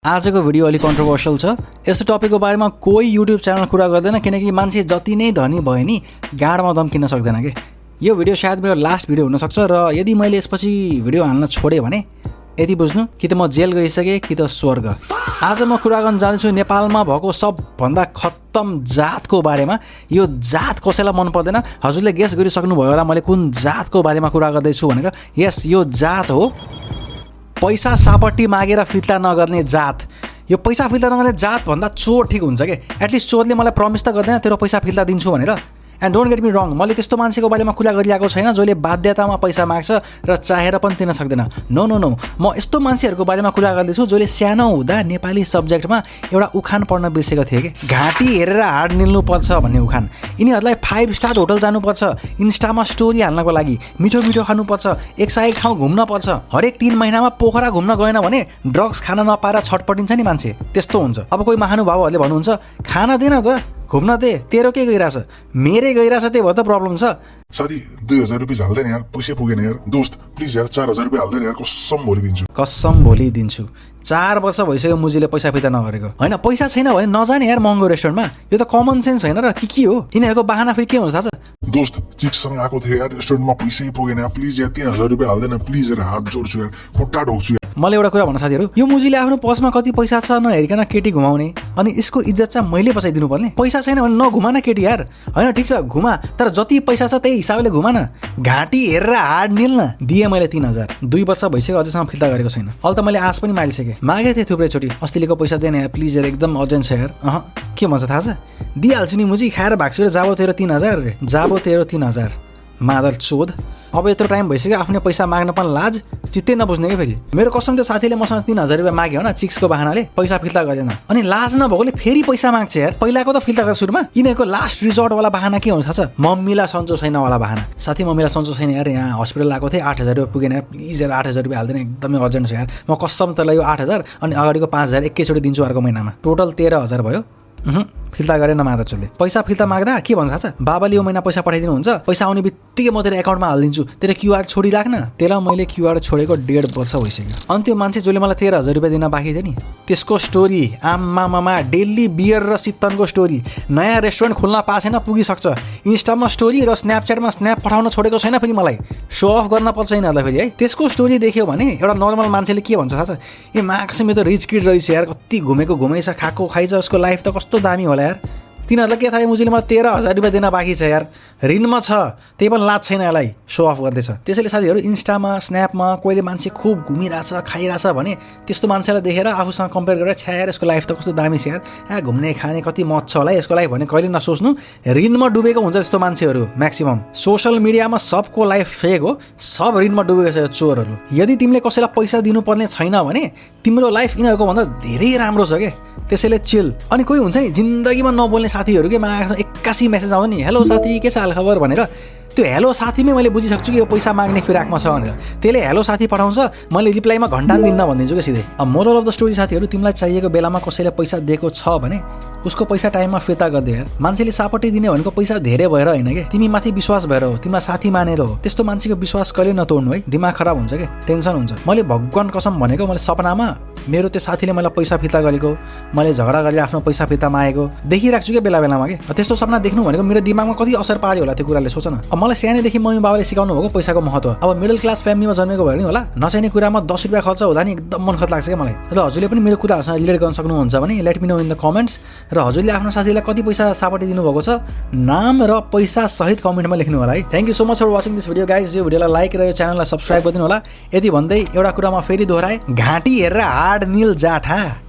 आजको भिडियो अलि कन्ट्रोभर्शियल छ। यस्तो टपिकको बारेमा कोही युट्युब च्यानल कुरा गर्दैन किनकि मान्छे जति नै धनी भए नि गाडमा दम किन्न सक्दैन के। यो भिडियो सायद मेरो लास्ट भिडियो हुनसक्छ र यदि मैले यसपछि भिडियो हाल्न छोडेँ भने यदि बुझ्नु कि त म जेल गइसकेँ कि त स्वर्ग। आज म कुरा गर्न जाँदैछु नेपालमा भएको सबभन्दा खत्तम जातको बारेमा। यो जात कसैलाई मन पर्दैन, हजुरले गेस गरिसक्नुभयो होला मैले कुन जातको बारेमा कुरा गर्दैछु भनेर। यस, यो जात हो पैसा सापट्टि मागेर फिर्ता नगर्ने जात। यो पैसा फिर्ता नगर्ने जात भन्दा चोर ठिक हुन्छ के। एटलिस्ट चोरले मलाई प्रमिस त गर्दैन तेरो पैसा फिर्ता दिन्छु भनेर। एन्ड डोन्ट गेट मी रङ, मैले त्यस्तो मान्छेको बारेमा कुरा गरिरहेको छैन जसले बाध्यतामा पैसा माग्छ र चाहेर पनि तिर्न सक्दैन। नो नो नो, म यस्तो मान्छेहरूको बारेमा कुरा गर्दैछु जसले सानो हुँदा नेपाली सब्जेक्टमा एउटा उखान पढ्न बिर्सेको थिए कि घाँटी हेरेर हाड निल्नुपर्छ भन्ने उखान। यिनीहरूलाई 5 स्टार होटल जानुपर्छ, इन्स्टामा स्टोरी हाल्नको लागि मिठो मिठो खानुपर्छ, एक ठाउँ घुम्न पर्छ, हरेक 3 महिनामा पोखरा घुम्न गएन भने ड्रग्स खान नपाएर छटपटिन्छ नि मान्छे। त्यस्तो हुन्छ। अब कोही महानुभावहरूले भन्नुहुन्छ खाना दिएन त, घुम्न दे, तेरो के गइरहेछ, मेरै गइरहेछ, त्यही भएर त प्रब्लम छ। साथी 2000 रुपियाँ हाल्दैन यार, पैसा पुगेन यार। दोस्त प्लिज यार 4000 रुपियाँ हाल्दैन यार, कसम भोलि दिन्छु। कसम भोलि दिन्छु। 4 वर्ष भइसक्यो मुजीले पैसा फिर्ता नगरेको। होइन, पैसा छैन भने नजाने यार महँगो रेस्टुरेन्टमा। यो त कमन सेन्स होइन र के हो। यिनीहरूको बाहना फेरि के हुन्छ थाहा छ? दोस्त चिकसँग आएको थियो यार, रेस्टुरेन्टमा पैसै पुगेन यार, प्लिज यार 3000 रुपियाँ हाल्दैन प्लिज यार, हात जोड्छु यार, खुट्टा ढोक्छु यार। मैले एउटा कुरा भन्न साथीहरू, यो मुजीले आफ्नो पर्समा कति पैसा छ नहेरिकन केटी घुमाउने अनि यसको इज्जत चाहिँ मैले बचाइदिनु पर्ने। पैसा छैन भने नघुमा न केटी यार। होइन ठिक छ घुमा, तर जति पैसा छ त्यही हिसाबले घुमा न। घाँटी हेरेर हाड निल्न। दिएँ मैले 3000, 2 वर्ष भइसक्यो अझैसम्म फिर्ता गरेको छैन। अहिले त मैले आश पनि मागिसकेँ, मागेको थिएँ थुप्रैचोटि, अस्तिको पैसा दिएन यार प्लिज यार, एकदम अर्जेन्ट छ यार। के भन्छ थाहा छ? दिइहाल्छु नि मुजी, खाएर भाग्छु र जाबो तेरो 3000 रे, जाबो तेरो 3000। मादर चोद। अब यत्रो टाइम भइसक्यो आफ्नै पैसा माग्न पनि लाज, चित्तै नबुझ्ने कि फेरि। मेरो कसम त्यो साथीले मसँग 3000 रुपियाँ माग्यो न चिक्सको बाहनाले, पैसा फिर्ता गरेन। अनि लाज नभएकोले फेरि पैसा माग्छ यार। पहिलाको त फिर्ता गरेर सुरुमा। यिनीहरूको लास्ट रिजोर्टवाला बाहना के हुन्छ थाहा छ? मम्मीलाई सन्चो छैनवाला बाहना। साथी मम्मीलाई सन्चो छैन यार, यहाँ हस्पिटल आएको थिएँ, 8000 रुपियाँ पुगेन यार, प्लिज यार 8000 रुपियाँ हाल्दैन, एकदमै अर्जेन्ट छ यार। म कसम तँलाई यो 8000 अनि अगाडिको 5000 एकैचोटि दिन्छु अर्को महिनामा। टोटल 13000 भयो। फिर्ता गरेन मादरचोदले। पैसा फिर्ता माग्दा के भन्छ थाहा छ? बाबाले यो महिना पैसा पठाइदिनु हुन्छ, पैसा आउने बित्तिकै म तेरो एकाउन्टमा हालिदिन्छु, तेरो क्युआर छोडिराख्न। तेरा मैले क्युआर छोडेको 1.5 वर्ष भइसक्यो। अनि त्यो मान्छे जसले मलाई 13000 रुपियाँ दिन बाँकी थियो नि, त्यसको स्टोरी आम्मामा डेली बियर र सित्तनको स्टोरी। नयाँ रेस्टुरेन्ट खोल्न पाएको छैन, पुगिसक्छ। इन्स्टामा स्टोरी र स्न्यापच्याटमा स्न्याप पठाउन छोडेको छैन फेरि मलाई। सो अफ गर्न पर्छ यिनीहरूलाई फेरि है। त्यसको स्टोरी देख्यो भने एउटा नर्मल मान्छेले के भन्छ थाहा छ? ए माक्सम यो त रिच किड रहेछ यार, कति घुमेको घुमेछ, खाएको खाइछ, उसको लाइफ त कस्तो दामी होला यार। तिनीहरूलाई के थाहा मुजीले मलाई 13000 रुपियाँ दिन बाँकी छ यार, ऋणमा छ, त्यही पनि लाज छैन यसलाई, सो अफ गर्दैछ। त्यसैले साथीहरू इन्स्टामा स्न्यापमा कोहीले मान्छे खुब घुमिरहेछ खाइरहेछ भने त्यस्तो मान्छेलाई देखेर आफूसँग कम्पेयर गरेर छ्या यार यसको लाइफ त कस्तो दामी छ यार, घुम्ने खाने कति मत छ होला यसको लाइफ भने कहिले नसोच्नु। ऋणमा डुबेको हुन्छ त्यस्तो मान्छेहरू म्याक्सिमम। सोसियल मिडियामा सबको लाइफ फेक हो, सब ऋणमा डुबेको छ चोरहरू। यदि तिमीले कसैलाई पैसा दिनुपर्ने छैन भने तिम्रो लाइफ यिनीहरूको भन्दा धेरै राम्रो छ क्या। त्यसैले चिल। अनि कोही हुन्छ नि जिन्दगीमा नबोल्ने साथीहरू के माग्छ, 81 मेसेज आउँछ नि, हेलो साथी के छ हालखबर भनेर। त्यो हेलो साथीमै मैले बुझिसक्छु कि यो पैसा माग्ने फिराकमा छ भनेर। त्यसले हेलो साथी पठाउँछ, मैले रिप्लाईमा घन्टा दिन्न भनिदिन्छु कि सिधै। अब मोरल अफ द स्टोरी साथीहरू, तिमीलाई चाहिएको बेलामा कसैले पैसा दिएको छ भने उसको पैसा टाइममा फिर्ता गरिदियो यार। मान्छेले सापट्टि दिने भनेको पैसा धेरै भएर होइन कि, तिमी माथि विश्वास भएर हो, तिमीलाई साथी मानेर हो। त्यस्तो मान्छेको विश्वास कहिले नतोड्नु है, दिमाग खराब हुन्छ कि, टेन्सन हुन्छ। मैले भगवान कसम भनेको, मैले सपनामा मेरो त्यो साथीले मलाई पैसा फिर्ता गरेको, मैले झगडा गरेर आफ्नो पैसा फिर्ता मागेको देखिराख्छु क्या बेला बेलामा के। त्यस्तो सपना देख्नु भनेको मेरो दिमागमा कति असर पार्यो होला त्यो कुराले, सोच न। अब मलाई सानैदेखि मम्मी बाबाले सिकाउनु भएको पैसाको महत्त्व। अब मिडल क्लास फ्यामिलीमा जन्मेको भयो नि होला, नचाहिने कुरामा 10 रुपियाँ खर्च हुँदा नि एकदम मनखत लाग्छ क्या मलाई। र हजुरले पनि मेरो कुराहरूसँग रिलेट गर्न सक्नुहुन्छ भने let me know in the comments. र हजुरले आफ्नो साथीलाई कति पैसा सापट्टि दिनुभएको छ नाम र पैसा सहित कमेन्टमा लेख्नु होला है। Thank you so much for watching this video guys. यो भिडियोलाई लाइक र यो च्यानललाई सब्सक्राइब गरिदिनु होला। यदि भन्दै एउटा कुरा म फेरि दोहोऱ्याएँ, घाँटी हेरेर हाड निल जाठा।